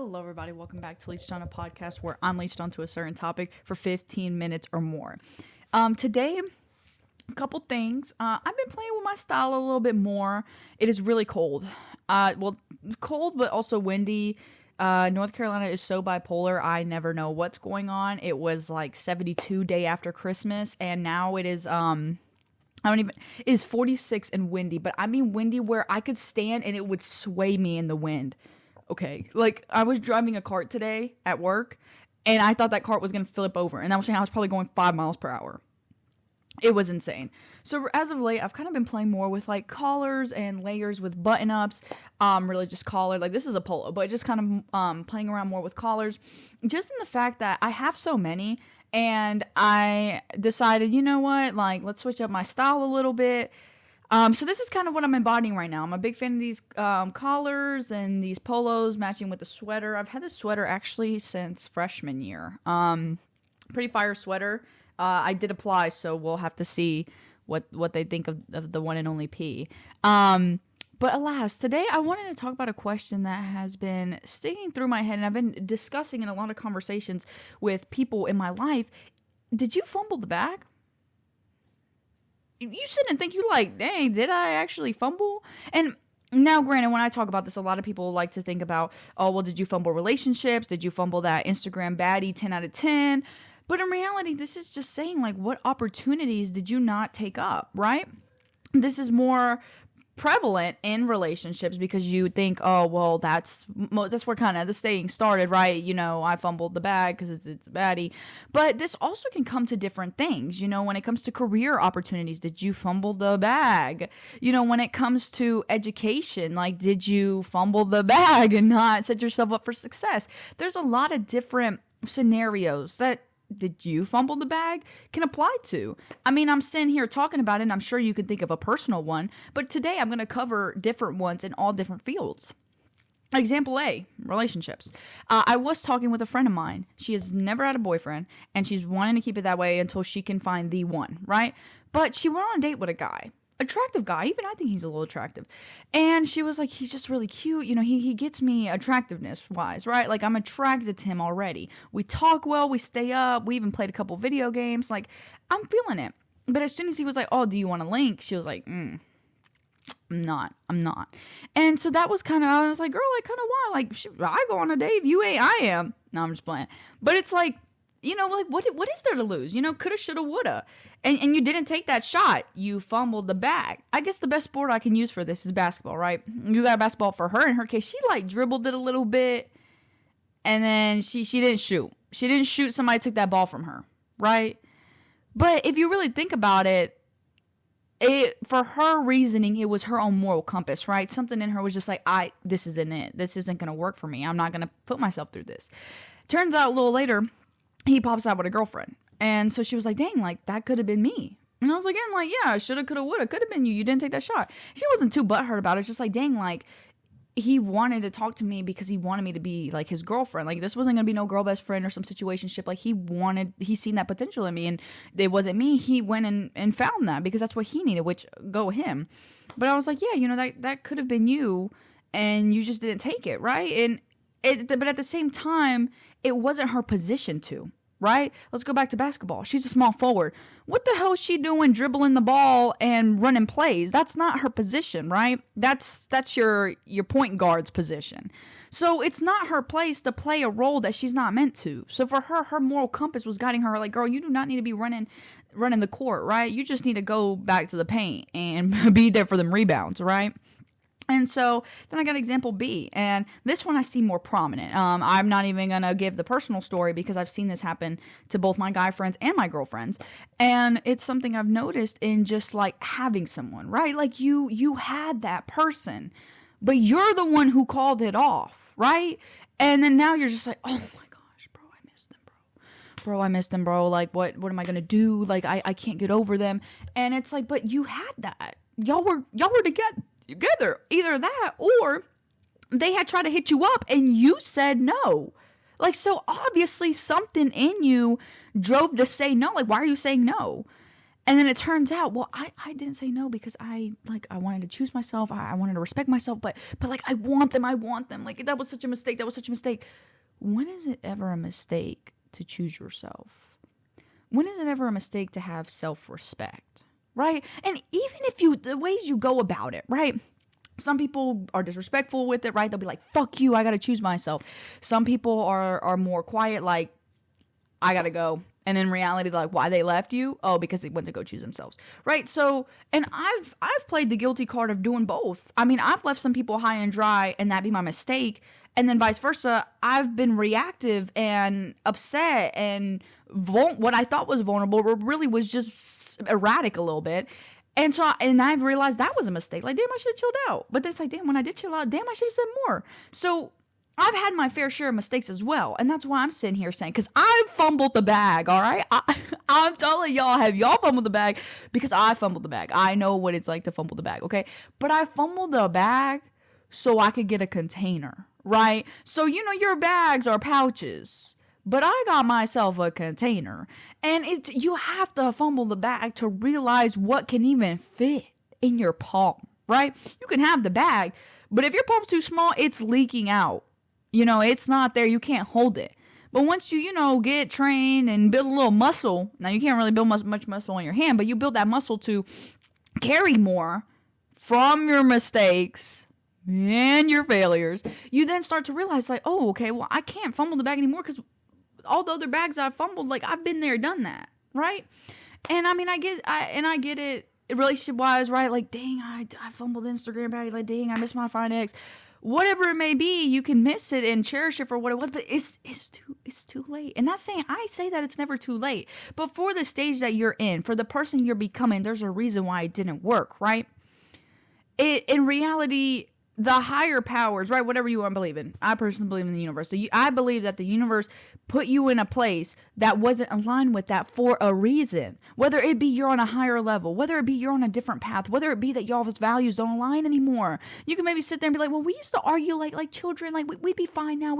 Hello, everybody. Welcome back to Leached On, a podcast where I'm leached onto a certain topic for 15 minutes or more. Today, a couple things. I've been playing with my style a little bit more. It is really cold. Cold, but also windy. North Carolina is so bipolar. I never know what's going on. It was like 72 day after Christmas, and now it is, it is 46 and windy, but I mean windy where I could stand and it would sway me in the wind. Okay, like I was driving a cart today at work and I thought that cart was going to flip over, and I was saying I was probably going 5 miles per hour. It was insane. So as of late, I've kind of been playing more with like collars and layers with button ups. Really just collar. Like this is a polo, but just kind of playing around more with collars. Just in the fact that I have so many, and I decided, you know what, like let's switch up my style a little bit. So this is kind of what I'm embodying right now. I'm a big fan of these collars and these polos matching with the sweater. I've had this sweater actually since freshman year. Pretty fire sweater. I did apply, so we'll have to see what they think of the one and only P. But alas, today I wanted to talk about a question that has been sticking through my head, and I've been discussing in a lot of conversations with people in my life. Did you fumble the bag? You sit and think, you're like, dang, did I actually fumble? And now, granted, when I talk about this, a lot of people like to think about, oh, well, did you fumble relationships? Did you fumble that Instagram baddie 10 out of 10? But in reality, this is just saying, like, what opportunities did you not take up, right? This is more prevalent in relationships because you think, oh, well, that's where kind of the saying started, right? You know, I fumbled the bag because it's a baddie. But this also can come to different things. You know, when it comes to career opportunities, did you fumble the bag? You know, when it comes to education, like, did you fumble the bag and not set yourself up for success? There's a lot of different scenarios that did you fumble the bag can apply to. I mean, I'm sitting here talking about it, and I'm sure you can think of a personal one, but today I'm going to cover different ones in all different fields. Example A, relationships. I was talking with a friend of mine. She has never had a boyfriend, and she's wanting to keep it that way until she can find the one, right? But she went on a date with a guy. Attractive guy. Even I think he's a little attractive. And she was like, he's just really cute. You know, he gets me attractiveness wise, right? Like I'm attracted to him already. We talk well, we stay up. We even played a couple video games. Like I'm feeling it. But as soon as he was like, oh, do you want to link? She was like, I'm not. And so that was kind of, I was like, girl, like kind of why? Like I go on a date. If you ain't, I am. No, I'm just playing. But it's like, you know, like what is there to lose? You know, coulda, shoulda, woulda. And you didn't take that shot. You fumbled the bag. I guess the best sport I can use for this is basketball, right? You got a basketball for her. In her case, she like dribbled it a little bit, and then she didn't shoot. She didn't shoot. Somebody took that ball from her, right? But if you really think about it, for her reasoning, it was her own moral compass, right? Something in her was just like, this isn't it. This isn't going to work for me. I'm not going to put myself through this. Turns out a little later, he pops out with a girlfriend. And so she was like, dang, like, that could have been me. And I was like, again, like, yeah, shoulda, coulda, woulda, could have been you. You didn't take that shot. She wasn't too butthurt about it. It's just like, dang, like, he wanted to talk to me because he wanted me to be, like, his girlfriend. Like, this wasn't going to be no girl best friend or some situationship. Like, he seen that potential in me. And it wasn't me. He went and found that because that's what he needed, which, go him. But I was like, yeah, you know, that could have been you. And you just didn't take it, right? But at the same time, it wasn't her position to. Right? Let's go back to basketball. She's a small forward. What the hell is she doing dribbling the ball and running plays? That's not her position, right? That's your point guard's position. So it's not her place to play a role that she's not meant to. So for her moral compass was guiding her like, girl, you do not need to be running the court, right? You just need to go back to the paint and be there for them rebounds, right? And so then I got example B, and this one I see more prominent. I'm not even going to give the personal story because I've seen this happen to both my guy friends and my girlfriends. And it's something I've noticed in just like having someone, right? Like you had that person, but you're the one who called it off, right? And then now you're just like, oh my gosh, bro, I missed them, bro. I missed them, bro. Like, what am I going to do? Like, I can't get over them. And it's like, but you had that. Y'all were together. Either that or they had tried to hit you up and you said no. Like, so obviously something in you drove to say no. Like, why are you saying no? And then it turns out, well, I didn't say no because I wanted to choose myself. I wanted to respect myself, but like, I want them. Like, that was such a mistake. When is it ever a mistake to choose yourself? When is it ever a mistake to have self-respect, right? And even if the ways you go about it, right? Some people are disrespectful with it, right? They'll be like, fuck you, I got to choose myself. Some people are more quiet, like, I got to go. And in reality, like, why they left you? Oh, because they went to go choose themselves, right? So, and I've played the guilty card of doing both. I mean, I've left some people high and dry, and that be my mistake. And then vice versa, I've been reactive and upset and what I thought was vulnerable, but really was just erratic a little bit. And so, and I've realized that was a mistake. Like, damn, I should have chilled out. But then it's like, damn, when I did chill out, damn, I should have said more. So I've had my fair share of mistakes as well. And that's why I'm sitting here saying, because I fumbled the bag, all right? I'm telling y'all, have y'all fumbled the bag? Because I fumbled the bag. I know what it's like to fumble the bag, okay? But I fumbled the bag so I could get a container, right? So, your bags are pouches, but I got myself a container. And you have to fumble the bag to realize what can even fit in your palm, right? You can have the bag, but if your palm's too small, it's leaking out. It's not there. You can't hold it. But once you, get trained and build a little muscle, now you can't really build much muscle on your hand, but you build that muscle to carry more from your mistakes and your failures. You then start to realize, like, oh, okay, well, I can't fumble the bag anymore because all the other bags I fumbled, like, I've been there, done that, right? And I mean, I get it relationship-wise, right? Like, dang, I fumbled Instagram baddie. Like, dang, I missed my fine ex. Whatever it may be, you can miss it and cherish it for what it was, but it's too late. And that's saying, I say that it's never too late. But for the stage that you're in, for the person you're becoming, there's a reason why it didn't work, right? In reality, the higher powers, right? Whatever you want to believe in. I personally believe in the universe. So I believe that the universe put you in a place that wasn't aligned with that for a reason. Whether it be you're on a higher level, whether it be you're on a different path, whether it be that y'all's values don't align anymore. You can maybe sit there and be like, well, we used to argue like children, like we'd be fine now.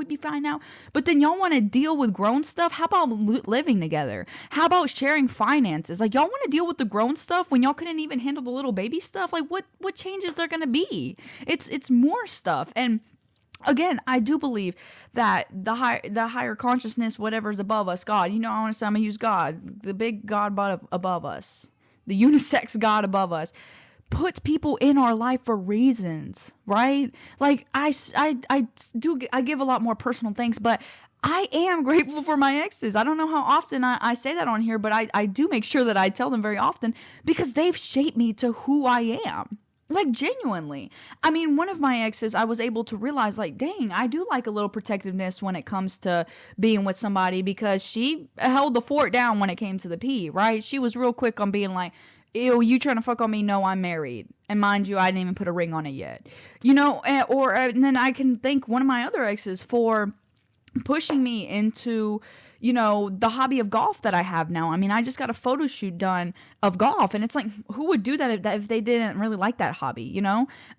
But then y'all want to deal with grown stuff. How about living together? How about sharing finances? Like, y'all want to deal with the grown stuff when y'all couldn't even handle the little baby stuff? Like, what changes there going to be? It's more stuff. And again, I do believe that the higher consciousness, whatever's above us, God, I want to say, I'm going to use God, the big God above us, the unisex God above us, puts people in our life for reasons, right? Like, I give a lot more personal thanks, but I am grateful for my exes. I don't know how often I say that on here, but I do make sure that I tell them very often because they've shaped me to who I am. Like, genuinely. I mean, one of my exes, I was able to realize, like, dang, I do like a little protectiveness when it comes to being with somebody because she held the fort down when it came to the pee, right? She was real quick on being like, ew, you trying to fuck on me? No, I'm married. And mind you, I didn't even put a ring on it yet. And then I can thank one of my other exes for pushing me into the hobby of golf that I have now. I mean, I just got a photo shoot done of golf, and it's like, who would do that if they didn't really like that hobby,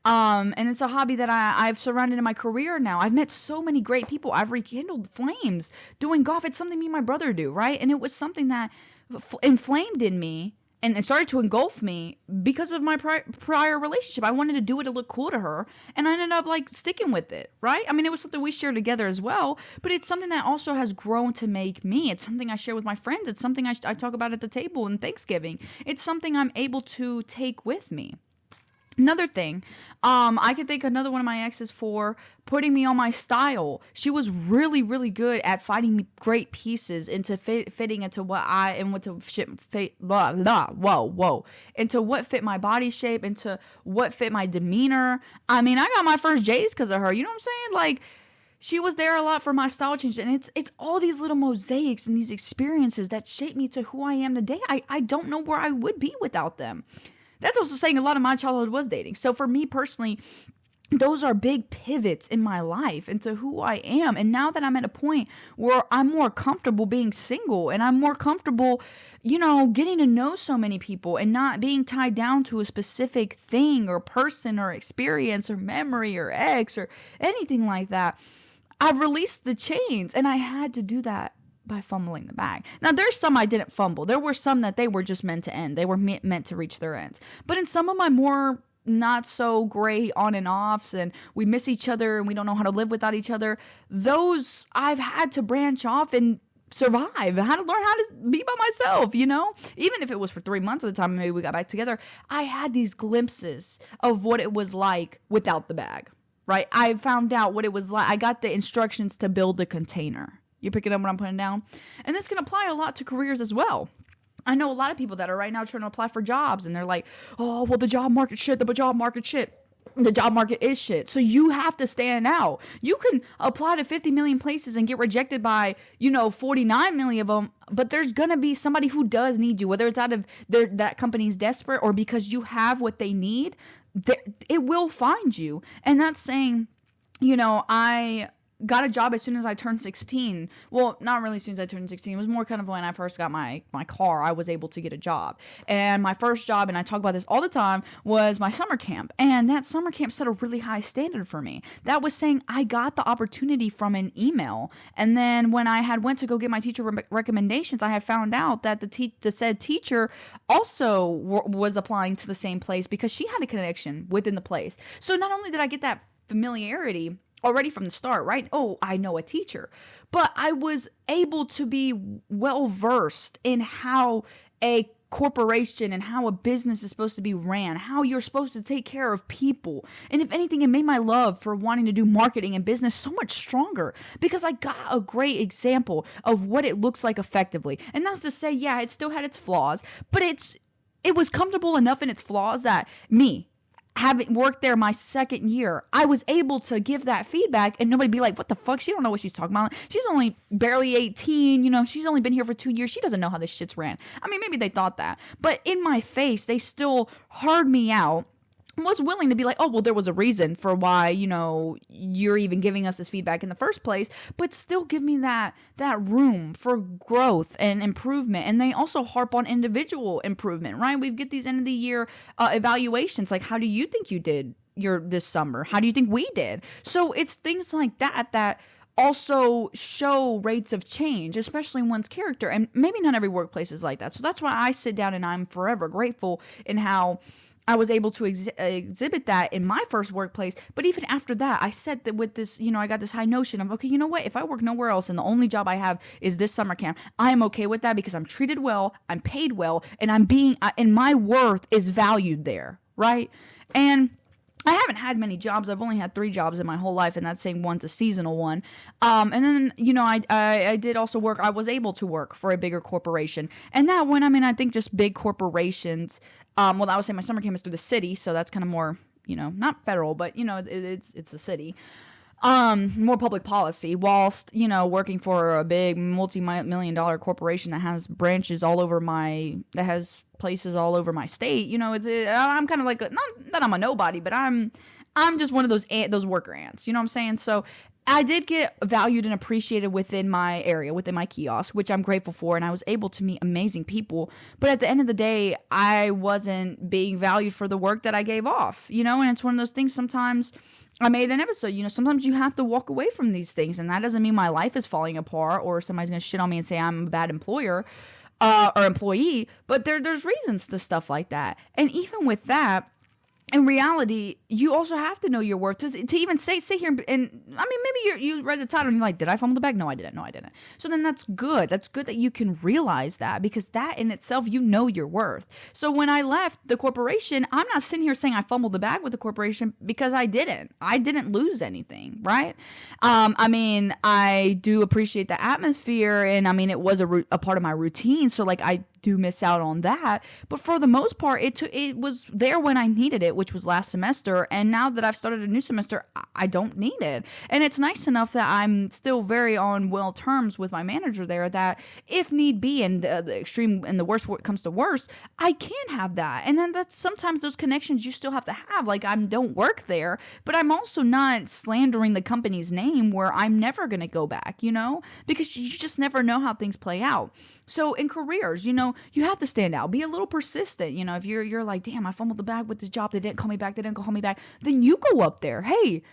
And it's a hobby that I've surrounded in my career now. I've met so many great people. I've rekindled flames doing golf. It's something me and my brother do, right? And it was something that inflamed in me. And it started to engulf me because of my prior relationship. I wanted to do it to look cool to her. And I ended up sticking with it, right? I mean, it was something we shared together as well. But it's something that also has grown to make me. It's something I share with my friends. It's something I talk about at the table in Thanksgiving. It's something I'm able to take with me. Another thing, I could thank another one of my exes for putting me on my style. She was really, really good at finding me great pieces into fitting into what into what fit my body shape, into what fit my demeanor. I mean, I got my first J's because of her. You know what I'm saying? Like, she was there a lot for my style change. And it's all these little mosaics and these experiences that shape me to who I am today. I don't know where I would be without them. That's also saying a lot of my childhood was dating. So for me personally, those are big pivots in my life into who I am. And now that I'm at a point where I'm more comfortable being single and I'm more comfortable, getting to know so many people and not being tied down to a specific thing or person or experience or memory or ex or anything like that, I've released the chains, and I had to do that by fumbling the bag. Now, there's some I didn't fumble. There were some that they were just meant to end. They were meant to reach their ends. But in some of my more not so great on and offs, and we miss each other and we don't know how to live without each other, those I've had to branch off and survive. I had to learn how to be by myself, even if it was for 3 months at the time, maybe we got back together. I had these glimpses of what it was like without the bag, right? I found out what it was like. I got the instructions to build a container. You picking up what I'm putting down? And this can apply a lot to careers as well. I know a lot of people that are right now trying to apply for jobs, and they're like, oh, well, the job market shit. The job market is shit. So you have to stand out. You can apply to 50 million places and get rejected by, 49 million of them, but there's going to be somebody who does need you, whether it's out of that company's desperate or because you have what they need, it will find you. And that's saying, I got a job as soon as I turned 16. Well, not really as soon as I turned 16. It was more kind of when I first got my car, I was able to get a job. And my first job, and I talk about this all the time, was my summer camp. And that summer camp set a really high standard for me. That was saying I got the opportunity from an email. And then when I had went to go get my teacher recommendations, I had found out that the said teacher also was applying to the same place because she had a connection within the place. So not only did I get that familiarity already from the start, right? Oh, I know a teacher. But I was able to be well versed in how a corporation and how a business is supposed to be ran, how you're supposed to take care of people. And if anything, it made my love for wanting to do marketing and business so much stronger because I got a great example of what it looks like effectively. And that's to say, yeah, it still had its flaws, but it was comfortable enough in its flaws that having worked there my second year, I was able to give that feedback and nobody be like, what the fuck? She don't know what she's talking about. She's only barely 18. She's only been here for 2 years. She doesn't know how this shit's ran. I mean, maybe they thought that. But in my face, they still heard me out. Was willing to be like, oh, well, there was a reason for why, you're even giving us this feedback in the first place, but still give me that room for growth and improvement. And they also harp on individual improvement, right? We get these end of the year evaluations. Like, how do you think you did this summer? How do you think we did? So it's things like that also show rates of change, especially in one's character. And maybe not every workplace is like that. So that's why I sit down and I'm forever grateful in how I was able to exhibit that in my first workplace. But even after that, I said that with this, I got this high notion of, okay, you know what? If I work nowhere else and the only job I have is this summer camp, I am okay with that because I'm treated well, I'm paid well, and and my worth is valued there, right? And I haven't had many jobs. I've only had 3 jobs in my whole life, and that's saying one's a seasonal one. And then, I did also work. I was able to work for a bigger corporation. And that one, I think just big corporations. I would say my summer camp is through the city, so that's kind of more, not federal, but, it's the city. More public policy, whilst, working for a big multi-million-dollar corporation that has branches all over that has places all over my state. I'm kind of like not that I'm a nobody, but I'm just one of those worker ants. You know what I'm saying? So I did get valued and appreciated within my area, within my kiosk, which I'm grateful for, and I was able to meet amazing people. But at the end of the day, I wasn't being valued for the work that I gave off, and it's one of those things. Sometimes I made an episode, sometimes you have to walk away from these things, and that doesn't mean my life is falling apart or somebody's going to shit on me and say I'm a bad employer or employee, but there's reasons to stuff like that. And even with that, in reality, you also have to know your worth to even sit here and maybe you read the title and you're like, did I fumble the bag? No, I didn't. So then that's good. That's good that you can realize that, because that in itself, your worth. So when I left the corporation, I'm not sitting here saying I fumbled the bag with the corporation, because I didn't lose anything, right? I do appreciate the atmosphere, and it was a part of my routine. So like I do miss out on that, but for the most part, it was there when I needed it, which was last semester. And now that I've started a new semester, I don't need it. And it's nice enough that I'm still very on well terms with my manager there, that if need be, and the extreme and the worst comes to worst, I can have that. And then that's sometimes those connections you still have to have. Like, I don't work there, but I'm also not slandering the company's name where I'm never going to go back, because you just never know how things play out. So in careers, you have to stand out. Be a little persistent. If you're like, damn, I fumbled the bag with this job. They didn't call me back. Then you go up there. Hey,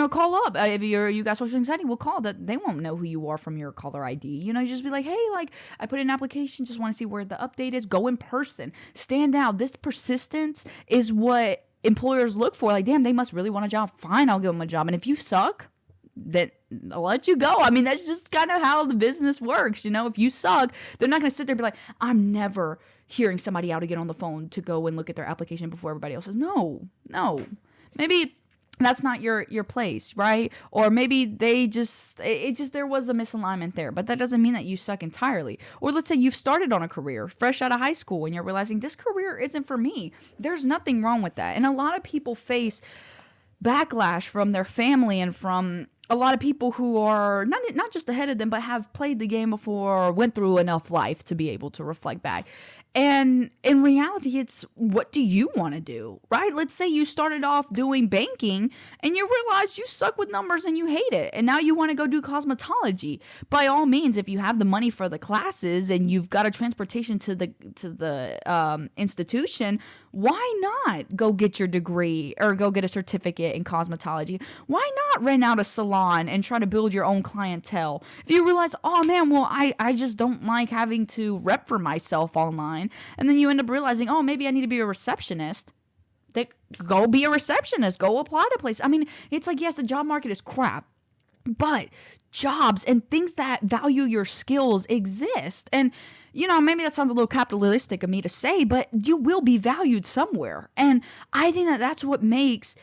call up. If you got social anxiety, we'll call that. They won't know who you are from your caller ID. You just be like, hey, like I put in an application. Just want to see where the update is. Go in person. Stand out. This persistence is what employers look for. Like, damn, they must really want a job. Fine, I'll give them a job. And if you suck, then I'll let you go. I mean, that's just kind of how the business works. If you suck, they're not going to sit there and be like, I'm never hearing somebody out again on the phone to go and look at their application before everybody else says, no. Maybe that's not your place, right? Or maybe there was a misalignment there, but that doesn't mean that you suck entirely. Or let's say you've started on a career fresh out of high school and you're realizing this career isn't for me. There's nothing wrong with that. And a lot of people face backlash from their family and from a lot of people who are not just ahead of them, but have played the game before, went through enough life to be able to reflect back. And in reality, it's what do you want to do, right? Let's say you started off doing banking and you realize you suck with numbers and you hate it. And now you want to go do cosmetology. By all means, if you have the money for the classes and you've got a transportation to the institution, why not go get your degree or go get a certificate in cosmetology? Why not rent out a salon and try to build your own clientele? If you realize, oh man, well, I just don't like having to rep for myself online. And then you end up realizing, oh, maybe I need to be a receptionist. Go be a receptionist. Go apply to place. I mean, it's like, yes, the job market is crap, but jobs and things that value your skills exist. And, maybe that sounds a little capitalistic of me to say, but you will be valued somewhere. And I think that that's what makes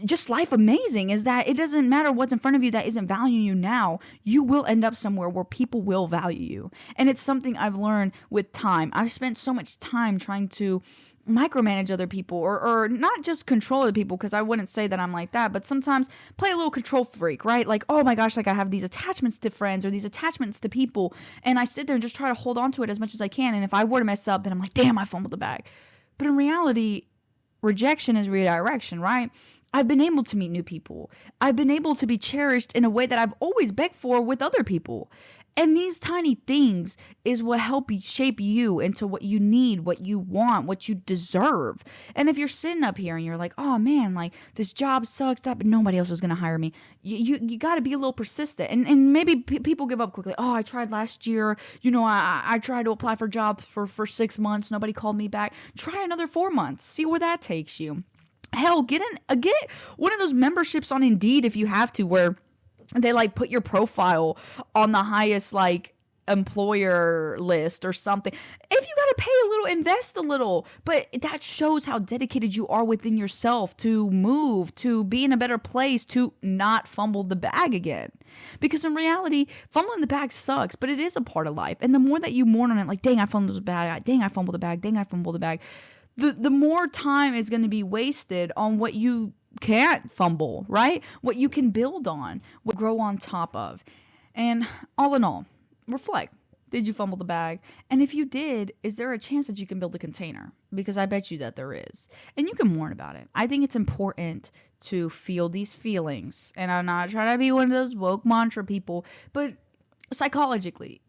just life amazing, is that it doesn't matter what's in front of you that isn't valuing you now. You will end up somewhere where people will value you. And it's something I've learned with time. I've spent so much time trying to micromanage other people or not just control other people, because I wouldn't say that I'm like that, but sometimes play a little control freak, right? Like, oh my gosh, like I have these attachments to friends or these attachments to people, and I sit there and just try to hold on to it as much as I can. And if I were to mess up, then I'm like, damn, I fumbled the bag. But in reality, rejection is redirection, right? I've been able to meet new people. I've been able to be cherished in a way that I've always begged for with other people. And these tiny things is what help you shape you into what you need, what you want, what you deserve. And if you're sitting up here and you're like, oh man, like this job sucks, but nobody else is going to hire me. You got to be a little persistent. And maybe people give up quickly. Oh, I tried last year. I tried to apply for jobs for 6 months. Nobody called me back. Try another 4 months. See where that takes you. Hell, get one of those memberships on Indeed if you have to, where they like put your profile on the highest like employer list or something. If you got to pay a little, invest a little, but that shows how dedicated you are within yourself to move, to be in a better place, to not fumble the bag again. Because in reality, fumbling the bag sucks, but it is a part of life. And the more that you mourn on it, like, dang, I fumbled the bag, dang, I fumbled the bag, dang, I fumbled the bag, the more time is going to be wasted on what you can't fumble, right? What you can build on, what grow on top of. And all in all, reflect. Did you fumble the bag? And if you did, is there a chance that you can build a container? Because I bet you that there is. And you can mourn about it. I think it's important to feel these feelings. And I'm not trying to be one of those woke mantra people, but psychologically,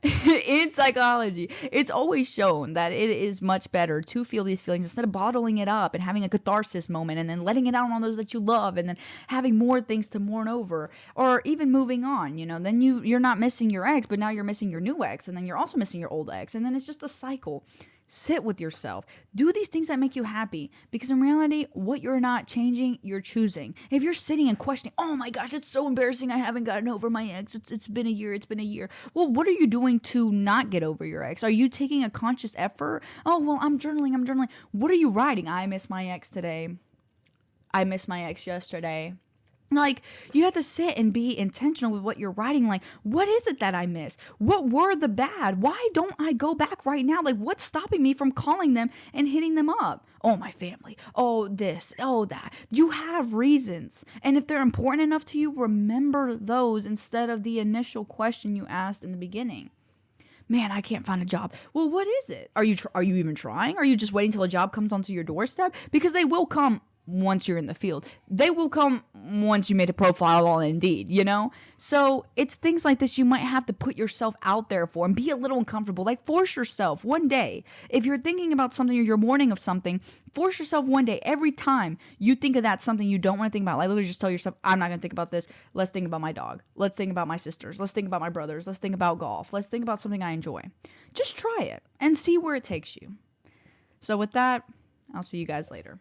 in psychology, it's always shown that it is much better to feel these feelings instead of bottling it up and having a catharsis moment and then letting it out on those that you love and then having more things to mourn over, or even moving on. Then you're not missing your ex, but now you're missing your new ex, and then you're also missing your old ex, and then it's just a cycle. Sit with yourself. Do these things that make you happy, because in reality, what you're not changing, you're choosing. If you're sitting and questioning, oh my gosh, it's so embarrassing, I haven't gotten over my ex, it's been a year. Well, what are you doing to not get over your ex? Are you taking a conscious effort? Oh, well, I'm journaling. What are you writing? I miss my ex today. I miss my ex yesterday. Like, you have to sit and be intentional with what you're writing. Like, what is it that I miss? What were the bad? Why don't I go back right now? Like, what's stopping me from calling them and hitting them up? Oh, my family. Oh, this. Oh, that. You have reasons. And if they're important enough to you, remember those instead of the initial question you asked in the beginning. Man, I can't find a job. Well, what is it? Are you even trying? Are you just waiting till a job comes onto your doorstep? Because they will come once you're in the field. They will come once you made a profile on Indeed, you know? So it's things like this you might have to put yourself out there for and be a little uncomfortable. Like, force yourself one day. If you're thinking about something or you're warning of something, force yourself one day. Every time you think of that something you don't want to think about, like, literally just tell yourself, I'm not going to think about this. Let's think about my dog. Let's think about my sisters. Let's think about my brothers. Let's think about golf. Let's think about something I enjoy. Just try it and see where it takes you. So with that, I'll see you guys later.